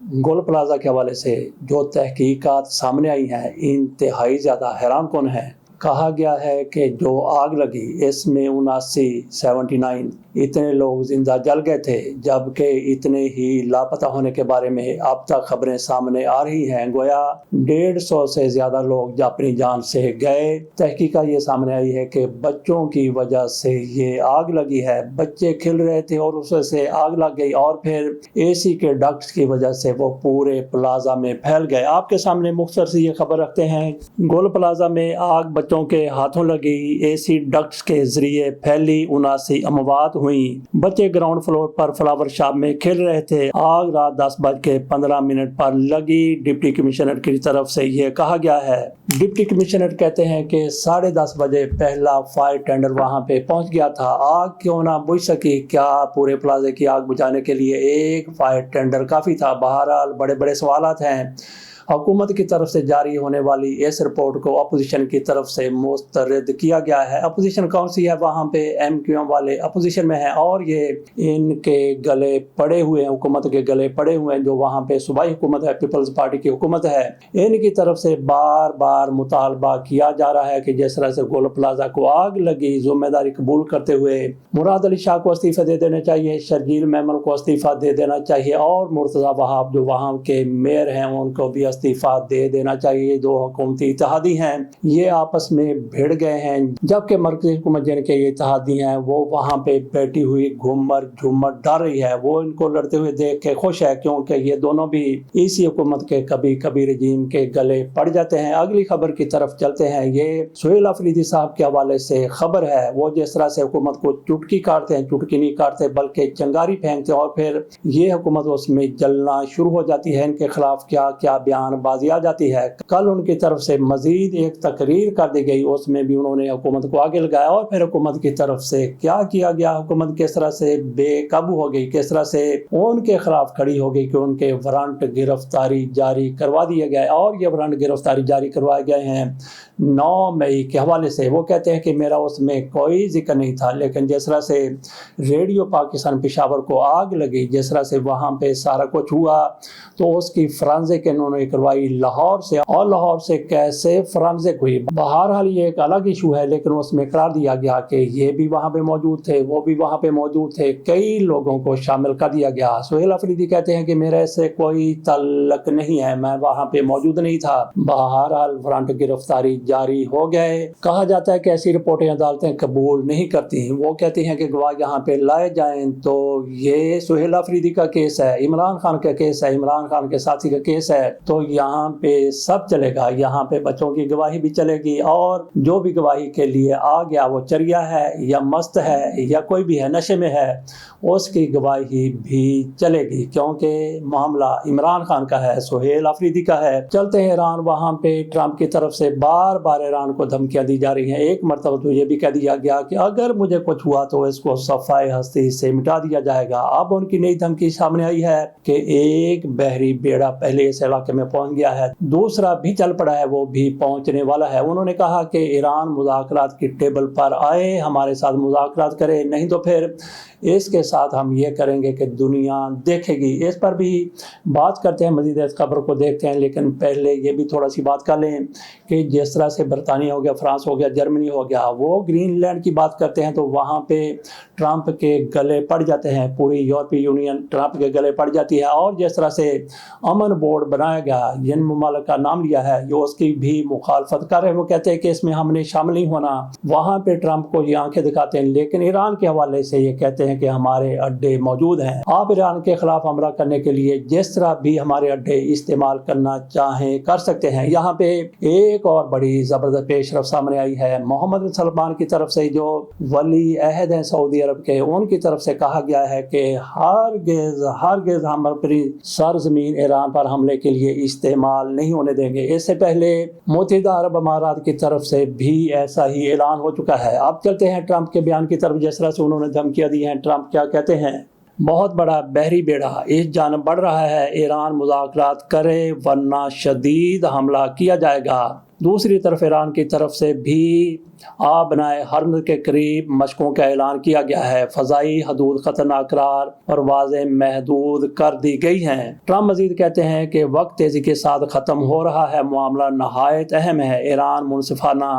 گول plaza کے حوالے سے جو تحقیقات سامنے آئی ہیں انتہائی زیادہ حیران کن ہیں۔ کہا گیا ہے کہ جو آگ لگی اس میں 79 اتنے لوگ زندہ جل گئے تھے، جبکہ اتنے ہی لاپتہ ہونے کے بارے میں اب تک خبریں سامنے آ رہی ہیں۔ گویا 150 سے زیادہ لوگ اپنی جان سے گئے۔ تحقیقات یہ سامنے آئی ہے کہ بچوں کی وجہ سے یہ آگ لگی ہے، بچے کھیل رہے تھے اور اس سے آگ لگ گئی اور پھر اے سی کے ڈکٹس کی وجہ سے وہ پورے پلازا میں پھیل گئے۔ آپ کے سامنے مختصر سی یہ خبر رکھتے ہیں۔ گول پلازا میں آگ بچوں کے ہاتھوں لگی، اے سی ڈکٹس کے ذریعے پھیلی، 79 اموات ہوئیں۔ بچے گراؤنڈ فلور پر فلاور شاپ میں کھیل رہے تھے۔ آگ رات 10:15 پر لگی۔ ڈپٹی کمشنر کی طرف سے یہ کہا گیا ہے۔ ڈپٹی کمشنر کہتے ہیں کہ 10:30 بجے پہلا فائر ٹینڈر وہاں پہ پہنچ گیا تھا۔ آگ کیوں نہ بجھ سکی؟ کیا پورے پلازے کی آگ بجھانے کے لیے ایک فائر ٹینڈر کافی تھا؟ بہرحال بڑے سوالات ہیں۔ حکومت کی طرف سے جاری ہونے والی اس رپورٹ کو اپوزیشن کی طرف سے مسترد کیا گیا ہے۔ اپوزیشن کون سی ہے؟ وہاں پہ ایم کیو ایم والے اپوزیشن میں ہیں اور یہ ان کے گلے پڑے ہوئے ہیں، حکومت کے گلے پڑے ہوئے ہیں، جو وہاں پہ صوبائی حکومت ہے، پیپلز پارٹی کی حکومت ہے۔ ان کی طرف سے بار بار مطالبہ کیا جا رہا ہے کہ جس طرح سے گول پلازا کو آگ لگی، ذمہ داری قبول کرتے ہوئے مراد علی شاہ کو استعفی دے دینا چاہیے، شرجیل میمن کو استعفی دے دینا چاہیے اور مرتضی وہاب جو وہاں کے میئر ہیں ان کو بھی استعفی دے دینا چاہیے۔ دو حکومتی اتحادی ہیں، یہ آپس میں بھیڑ گئے ہیں، جبکہ مرکزی حکومت جن کے یہ اتحادی ہیں وہ وہاں پہ بیٹھی ہوئی گھومر جھومر ڈال رہی ہے۔ وہ ان کو لڑتے ہوئے دیکھ کے خوش ہے، کیونکہ یہ دونوں بھی اسی حکومت کے کبھی رجیم کے گلے پڑ جاتے ہیں۔ اگلی خبر کی طرف چلتے ہیں۔ یہ سہیل افریدی صاحب کے حوالے سے خبر ہے۔ وہ جس طرح سے حکومت کو چٹکی کاٹتے ہیں، چٹکی نہیں کاٹتے بلکہ چنگاری پھینکتے ہیں اور پھر یہ حکومت اس میں جلنا شروع ہو جاتی ہے۔ ان کے خلاف کیا کیا بیان بازی آ جاتی ہے۔ کل ان کی طرف سے مزید ایک تقریر کر دی گئی، اس میں بھی انہوں نے حکومت کو آگے لگایا اور پھر حکومت کی طرف سے کیا کیا گیا، حکومت کس طرح سے بے قابو ہو گئی، کس طرح سے ان کے خلاف کھڑی ہو گئی کہ ان کے وارنٹ گرفتاری جاری کروا دیے گئے اور یہ وارنٹ گرفتاری جاری کروائے گئے ہیں 9 مئی کے حوالے سے۔ وہ کہتے ہیں کہ میرا اس میں کوئی ذکر نہیں تھا، لیکن جس طرح سے ریڈیو پاکستان پشاور کو آگ لگی، جس طرح سے وہاں پہ سارا کچھ ہوا تو اس کی فرانزک انہوں نے کروائی لاہور سے، اور لاہور سے کیسے فرانزک ہوئی۔ بہرحال یہ ایک الگ ایشو ہے، لیکن اس میں قرار دیا گیا کہ یہ بھی وہاں پہ موجود تھے، وہ بھی وہاں پہ موجود تھے، کئی لوگوں کو شامل کر دیا گیا۔ سہیل افریدی کہتے ہیں کہ میرے سے کوئی تعلق نہیں ہے، میں وہاں پہ موجود نہیں تھا۔ بہرحال وارنٹ گرفتاری جاری ہو گئے۔ کہا جاتا ہے کہ ایسی رپورٹیں عدالتیں قبول نہیں کرتی، وہ کہتی ہیں کہ گواہ یہاں پہ لائے جائیں۔ تو یہ سہیل افریدی کا کیس ہے، عمران خان کا کیس ہے، عمران خان کے ساتھی کا کیس ہے، تو یہاں پہ سب چلے گا۔ یہاں پہ بچوں کی گواہی بھی چلے گی اور جو بھی گواہی کے لیے آ گیا وہ چریا ہے یا مست ہے یا کوئی بھی ہے، نشے میں ہے، اس کی گواہی بھی چلے گی، کیونکہ معاملہ عمران خان کا ہے، سہیل افریدی کا ہے۔ چلتے ہیں ایران۔ وہاں پہ ٹرمپ کی طرف سے بار بار ایران کو دھمکیاں دی جا رہی ہیں۔ ایک مرتبہ تو یہ بھی کہہ دیا گیا کہ اگر مجھے کچھ ہوا تو اس کو صفحہ ہستی سے مٹا دیا جائے گا۔ اب ان کی نئی دھمکی سامنے آئی ہے کہ ایک بحری بیڑا پہلے اس علاقے میں پہنچ گیا ہے، دوسرا بھی چل پڑا ہے، وہ بھی پہنچنے والا ہے۔ انہوں نے کہا کہ ایران مذاکرات کی ٹیبل پر آئے، ہمارے ساتھ مذاکرات کرے، نہیں تو پھر اس کے ساتھ ہم یہ کریں گے کہ دنیا دیکھے گی۔ اس پر بھی بات کرتے ہیں، مزید اس خبر کو دیکھتے ہیں، لیکن پہلے یہ بھی تھوڑا سی بات کر لیں کہ جس طرح سے برطانیہ ہو گیا، فرانس ہو گیا، جرمنی ہو گیا، وہ گرین لینڈ کی بات کرتے ہیں تو وہاں پہ ٹرمپ کے گلے پڑ جاتے ہیں، پوری یورپی یونین ٹرمپ کے گلے پڑ جاتی ہے۔ اور جس طرح سے امن بورڈ بنایا گیا، جن ممالک کا نام لیا ہے، جو اس کی بھی مخالفت کر رہے ہیں، وہ کہتے ہیں کہ اس میں ہم نے شامل نہیں ہونا، وہاں پہ ٹرمپ کو یہ آنکھیں دکھاتے ہیں۔ لیکن ایران کے حوالے سے یہ کہتے ہیں کہ ہمارے اڈے موجود ہیں، آپ ایران کے خلاف حملہ کرنے کے لیے جس طرح بھی ہمارے اڈے استعمال کرنا چاہیں کر سکتے ہیں۔ یہاں پہ ایک اور بڑی زبردست پیش رفت سامنے آئی ہے۔ محمد بن سلمان کی طرف سے، جو ولی عہد ہیں سعودی عرب کے، ان کی طرف سے کہا گیا ہے کہ ہرگز ہم اپنی سرزمین ایران پر حملے کے لیے استعمال نہیں ہونے دیں گے۔ اس سے پہلے متحدہ عرب امارات کی طرف سے بھی ایسا ہی اعلان ہو چکا ہے۔ اب چلتے ہیں ٹرمپ کے بیان کی طرف، جس طرح سے انہوں نے دھمکیاں دی ہیں۔ ٹرمپ کیا کہتے ہیں؟ بہت بڑا بحری بیڑا اس جانب بڑھ رہا ہے، ایران مذاکرات کرے ورنہ شدید حملہ کیا جائے گا۔ دوسری طرف ایران کی طرف سے بھی آبنائے حرم کے قریب مشقوں کا اعلان کیا گیا ہے۔ فضائی حدود خطرناک قرار اور واضح محدود کر دی گئی ہیں۔ ٹرمپ مزید کہتے ہیں کہ وقت تیزی کے ساتھ ختم ہو رہا ہے، معاملہ نہایت اہم ہے، ایران منصفانہ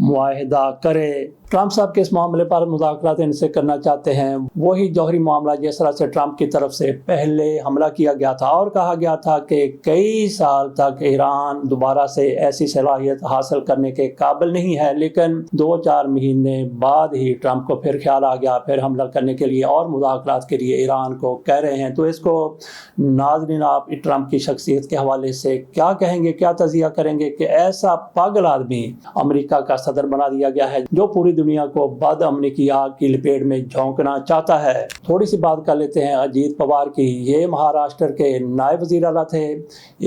معاہدہ کرے۔ ٹرمپ صاحب کے اس معاملے پر مذاکرات ان سے کرنا چاہتے ہیں، وہی جوہری معاملہ جس طرح سے ٹرمپ کی طرف سے پہلے حملہ کیا گیا تھا اور کہا گیا تھا کہ کئی سال تک ایران دوبارہ سے ایسی صلاحیت حاصل کرنے کے قابل نہیں ہے، لیکن 2-4 مہینے بعد ہی ٹرمپ کو پھر خیال آ گیا، پھر حملہ کرنے کے لیے اور مذاکرات کے لیے ایران کو کہہ رہے ہیں۔ تو اس کو ناظرین آپ ٹرمپ کی شخصیت کے حوالے سے کیا کہیں گے، کیا تجزیہ کریں گے کہ ایسا پاگل آدمی امریکہ کا صدر بنا دیا گیا ہے جو پوری دنیا کو بد امنی کی آگ کی لپیٹ میں جھونکنا چاہتا ہے۔ تھوڑی سی بات کر لیتے ہیں اجیت پوار کی۔ یہ مہاراشٹر کے نائب وزیر اعلیٰ تھے،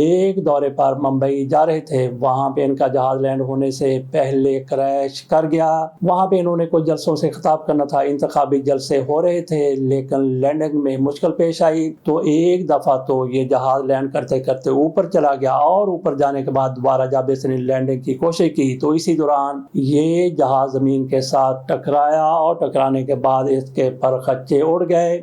ایک دورے پر ممبئی جا رہے تھے، وہاں پہ ان کا جہاز لینڈ ہونے سے پہلے کریش کر گیا۔ وہاں پہ انہوں نے کچھ جلسوں سے خطاب کرنا تھا، انتخابی جلسے ہو رہے تھے، لیکن لینڈنگ میں مشکل پیش آئی تو ایک دفعہ تو یہ جہاز لینڈ کرتے کرتے اوپر چلا گیا اور اوپر جانے کے بعد دوبارہ جب اس نے لینڈنگ کی کوشش کی تو اسی دوران یہ جہاز زمین کے ساتھ ٹکرایا اور ٹکرانے کے بعد اس کے پر خچے اڑ گئے۔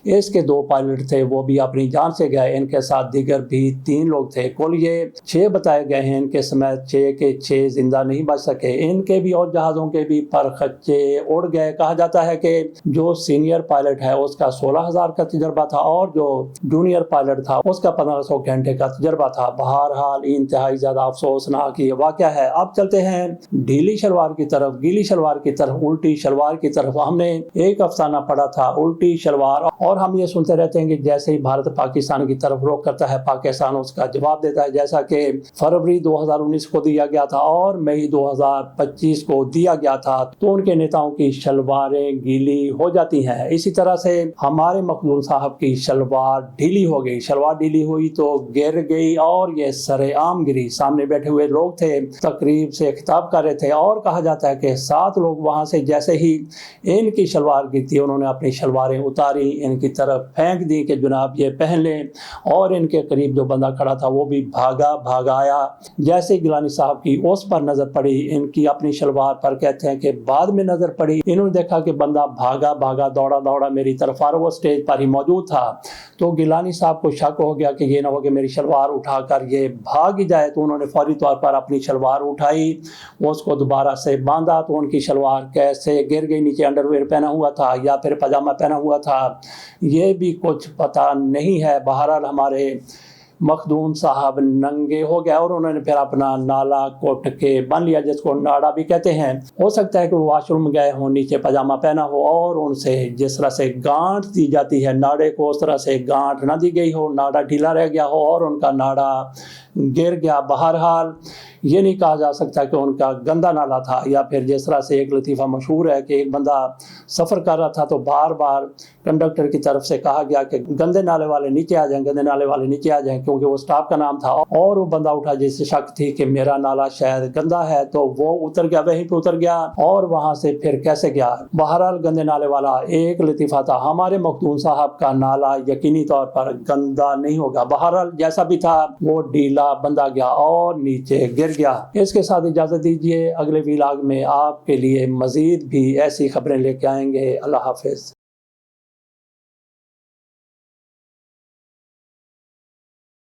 اس کے 2 پائلٹ تھے، وہ بھی اپنی جان سے گئے، ان کے ساتھ دیگر بھی 3 لوگ تھے۔ کل یہ 6 بتائے گئے ہیں، ان کے سمیت 6 کے 6 زندہ نہیں بچ سکے۔ ان کے بھی اور جہازوں کے بھی پر خچے اڑ گئے۔ کہا جاتا ہے کہ جو سینئر پائلٹ ہے اس کا 16,000 کا تجربہ تھا اور جو جونیئر پائلٹ تھا اس کا 1500 گھنٹے کا تجربہ تھا۔ بہرحال انتہائی زیادہ افسوسناک یہ واقعہ ہے۔ اب چلتے ہیں ڈھیلی شلوار کی طرف، گیلی شلوار کی طرف، الٹی شلوار کی طرف۔ ہم نے ایک افسانہ پڑھا تھا الٹی شلوار، اور ہم یہ سنتے رہتے ہیں کہ جیسے ہی بھارت پاکستان کی طرف رخ کرتا ہے پاکستان اس کا جواب دیتا ہے، جیسا کہ فروری 2019 کو دیا گیا تھا اور مئی 2025 کو دیا گیا تھا، تو ان کے نیتاؤں کی شلواریں گیلی ہو جاتی ہیں۔ اسی طرح سے ہمارے مخدوم صاحب کی شلوار ڈھیلی ہو گئی، شلوار ڈھیلی ہوئی تو گر گئی اور یہ سر عام گری۔ سامنے بیٹھے ہوئے لوگ تھے، تقریب سے خطاب کر رہے تھے اور کہا جاتا ہے کہ 7 لوگ وہاں سے جیسے ہی ان کی شلوار گرتی انہوں نے اپنی شلواریں اتاری، ان کی طرف پھینک دی کہ جناب یہ پہن لیں، اور ان کے قریب جو بندہ کھڑا تھا وہ بھی بھاگا آیا۔ جیسے گیلانی صاحب کی اس پر نظر پڑی، ان کی اپنی شلوار پر، کہتے ہیں کہ بعد میں نظر پڑی، انہوں نے دیکھا کہ بندہ بھاگا دوڑا میری طرف آ رہا، وہ سٹیج پر ہی موجود تھا۔ تو گیلانی صاحب کو شک ہو گیا کہ یہ نہ ہو کہ میری شلوار اٹھا کر یہ بھاگ ہی جائے، تو انہوں نے فوری طور پر اپنی شلوار اٹھائی، اس کو دوبارہ سے باندھا، تو ان کی شلوار کیسے گر گئی، نیچے انڈر ویئر پہنا ہوا تھا یا پھر پاجامہ پہنا ہوا تھا، یہ بھی کچھ پتہ نہیں ہے۔ بہرحال ہمارے مخدوم صاحب ننگے ہو گئے اور انہوں نے پھر اپنا نالا کوٹ کے بن لیا، جس کو ناڑا بھی کہتے ہیں۔ ہو سکتا ہے کہ وہ واش روم گئے ہوں، نیچے پاجامہ پہنا ہو اور ان سے جس طرح سے گانٹھ دی جاتی ہے ناڑے کو اس طرح سے گانٹھ نہ دی گئی ہو، ناڑا ڈھیلا رہ گیا ہو اور ان کا ناڑا گر گیا۔ بہرحال یہ نہیں کہا جا سکتا کہ ان کا گندا نالا تھا، یا پھر جس طرح سے ایک لطیفہ مشہور ہے کہ ایک بندہ سفر کر رہا تھا تو بار بار کنڈکٹر کی طرف سے کہا گیا کہ گندے نالے والے نیچے آ جائیں، گندے نالے والے نیچے آ جائیں، کیونکہ وہ سٹاپ کا نام تھا، اور وہ بندہ اٹھا جس سے شک تھی کہ میرا نالا شاید گندا ہے، تو وہ اتر گیا، وہیں پہ اتر گیا اور وہاں سے پھر کیسے گیا۔ بہرحال گندے نالے والا ایک لطیفہ تھا، ہمارے مخدوم صاحب کا نالا یقینی طور پر گندا نہیں ہوگا۔ بہرحال جیسا بھی تھا وہ ڈھیلا بندہ گیا اور نیچے گر گیا۔ اس کے ساتھ اجازت دیجیے، اگلے ویلاگ میں آپ کے لیے مزید بھی ایسی خبریں لے کے آئیں گے۔ اللہ حافظ۔